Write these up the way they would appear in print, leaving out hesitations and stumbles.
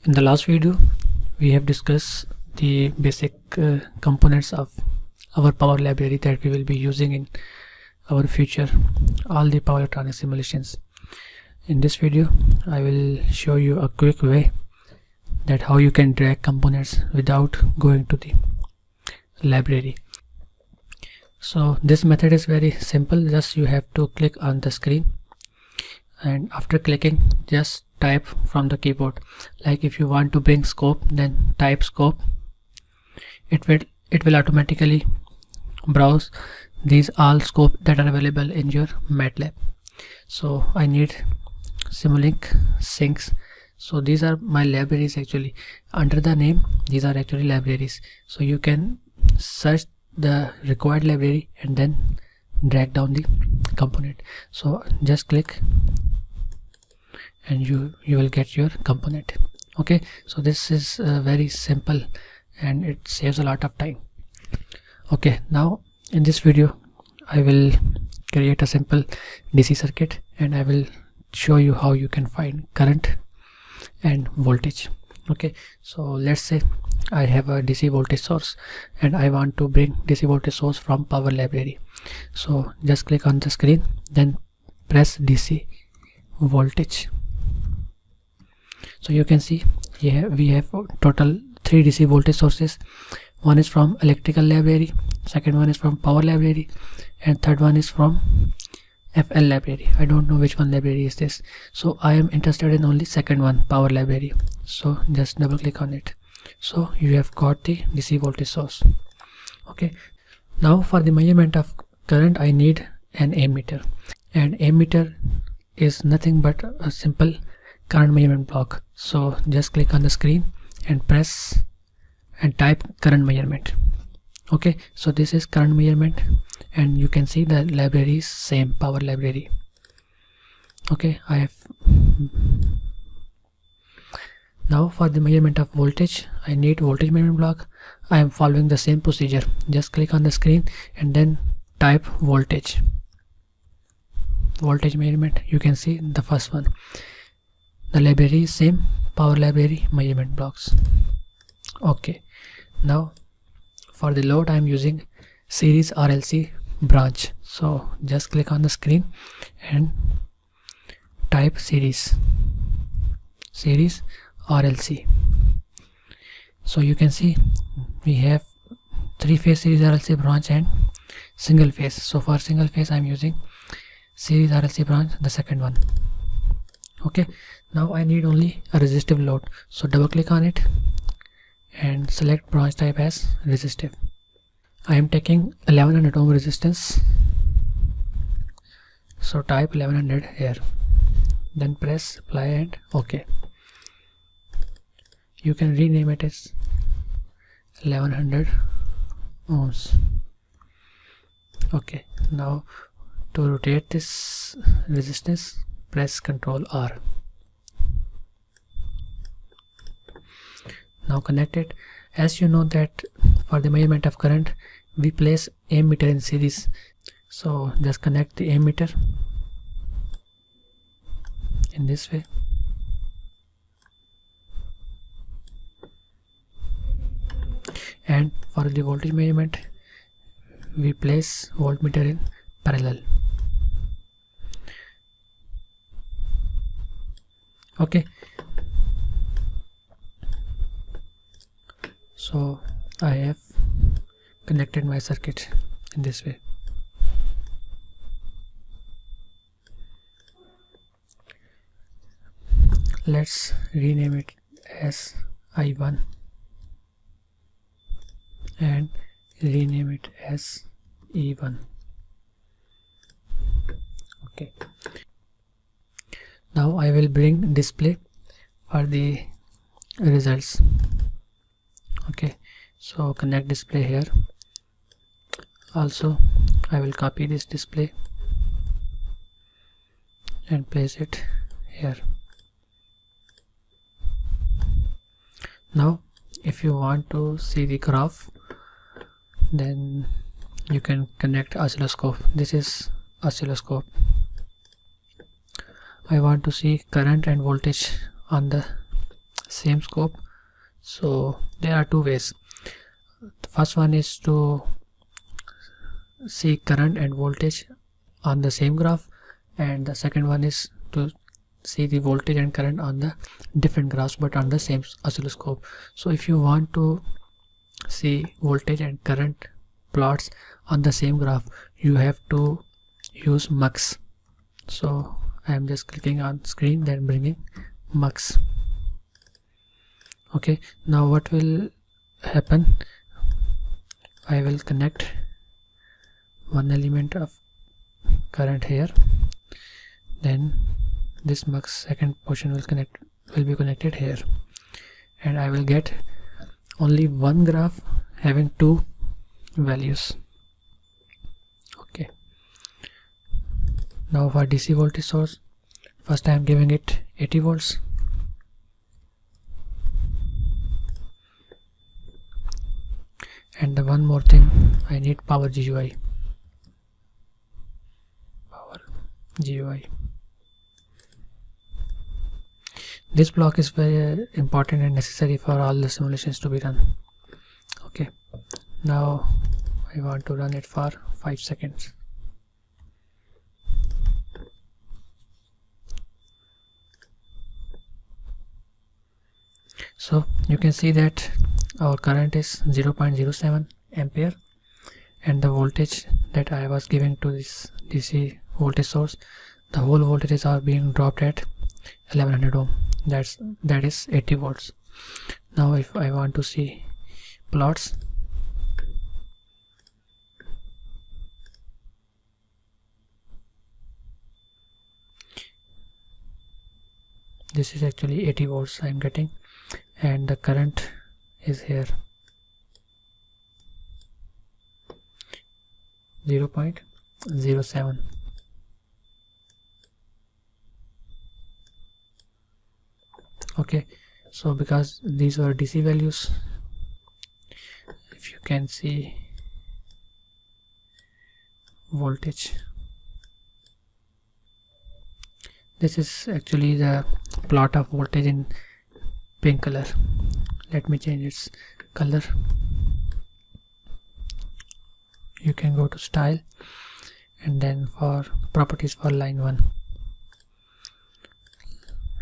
In the last video, we have discussed the basic components of our power library that we will be using in our future, all the power electronic simulations. In this video, I will show you a quick way that how you can drag components without going to the library. So this method is very simple. Just you have to click on the screen, and after clicking, just type from the keyboard. Like if you want to bring scope, then type scope. It will automatically browse these all scope that are available in your MATLAB. So I need Simulink sinks. So these are my libraries actually. Under the name, these are actually libraries. So you can search the required library and then drag down the component. So just click and you will get your component. Okay, so this is very simple and it saves a lot of time. Okay, now in this video I will create a simple DC circuit and I will show you how you can find current and voltage. Okay, so let's say I have a DC voltage source and I want to bring DC voltage source from power library. So just click on the screen, then press DC voltage. So you can see here we have total 3 DC voltage sources. One is from electrical library, second one is from power library, and third one is from FL library. I don't know which one library is this, so I am interested in only second one, power library. So just double click on it. So you have got the DC voltage source. Okay, now for the measurement of current I need an ammeter, and ammeter is nothing but a simple current measurement block. So just click on the screen and press and type current measurement. Okay, so this is current measurement and you can see the library is same, power library. Okay, I have now for the measurement of voltage I need voltage measurement block. I am following the same procedure. Just click on the screen and then type voltage measurement. You can see the first one. The library is same, power library, measurement blocks. Okay, now for the load I am using series RLC branch. So just click on the screen and type series RLC. So you can see we have 3-phase series RLC branch and single phase. So for single phase I am using series RLC branch, the second one. Okay, now I need only a resistive load. So double click on it and select branch type as resistive. I am taking 1100 ohm resistance. So type 1100 here, then press apply and OK. You can rename it as 1100 ohms. Okay, now to rotate this resistance, press Ctrl R. Now connect it. As you know that for the measurement of current we place ammeter in series, so just connect the ammeter in this way. And for the voltage measurement we place voltmeter in parallel. Okay, so I have connected my circuit in this way. Let's rename it as I1 and rename it as E1. Okay, now I will bring display for the results. Okay, so connect display here. Also I will copy this display and place it here. Now if you want to see the graph, then you can connect oscilloscope. This is oscilloscope. I want to see current and voltage on the same scope. So there are two ways. The first one is to see current and voltage on the same graph, and the second one is to see the voltage and current on the different graphs but on the same oscilloscope. So if you want to see voltage and current plots on the same graph, you have to use mux. So I am just clicking on screen, then bringing mux. Okay, now what will happen, I will connect one element of current here, then this mux second portion will be connected here, and I will get only one graph having two values. Okay, now for DC voltage source, first I am giving it 80 volts. And the one more thing, I need power GUI. This block is very important and necessary for all the simulations to be run. Okay, now I want to run it for 5 seconds. So you can see that our current is 0.07 ampere, and the voltage that I was giving to this DC voltage source, the whole voltages are being dropped at 1100 ohm. That is 80 volts. Now if I want to see plots, this is actually 80 volts I am getting, and the current is here 0.07. Okay, so because these were DC values, if you can see voltage, this is actually the plot of voltage in pink color. Let me change its color. You can go to style and then for properties for line 1,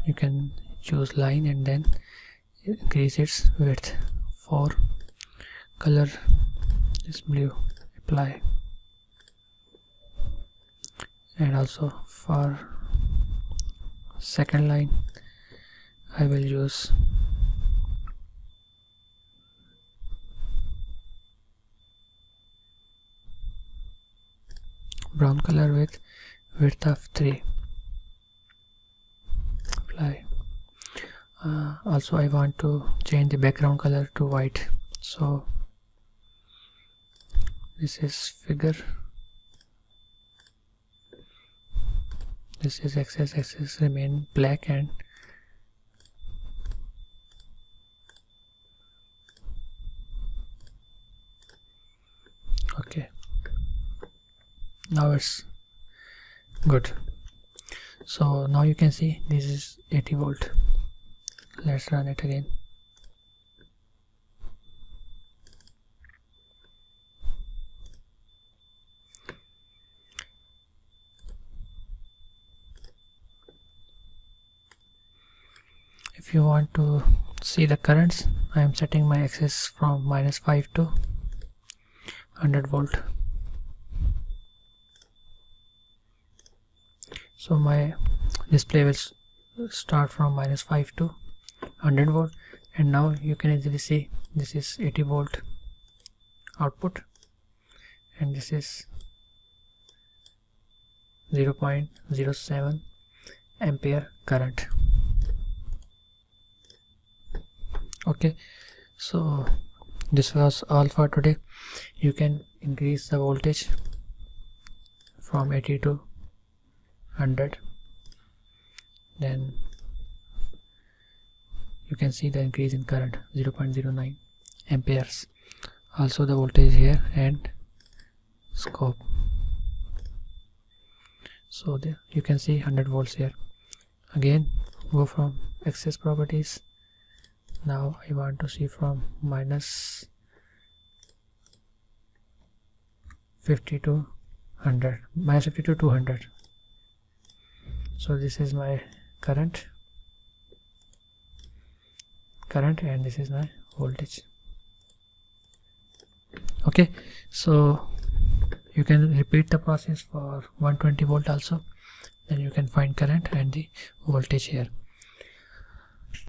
you can choose line and then increase its width. For color is blue, apply, and also for second line I will use brown color with width of 3, apply. Also I want to change the background color to white, so this is figure, this is axis remain black, and okay, now it's good. So now you can see this is 80 volt. Let's run it again. If you want to see the currents, I am setting my axis from -5 to 100 volt. So my display will start from -5 to 100 volt, and now you can easily see this is 80 volt output, and this is 0.07 ampere current. Okay, so this was all for today. You can increase the voltage from 80 to 100, then you can see the increase in current 0.09 amperes. Also the voltage here and scope. So there you can see 100 volts here. Again, go from access properties Now I want to see from minus 50 to 100, minus 50 to 200. So this is my current, and this is my voltage. Okay, so you can repeat the process for 120 volt also, then you can find current and the voltage here.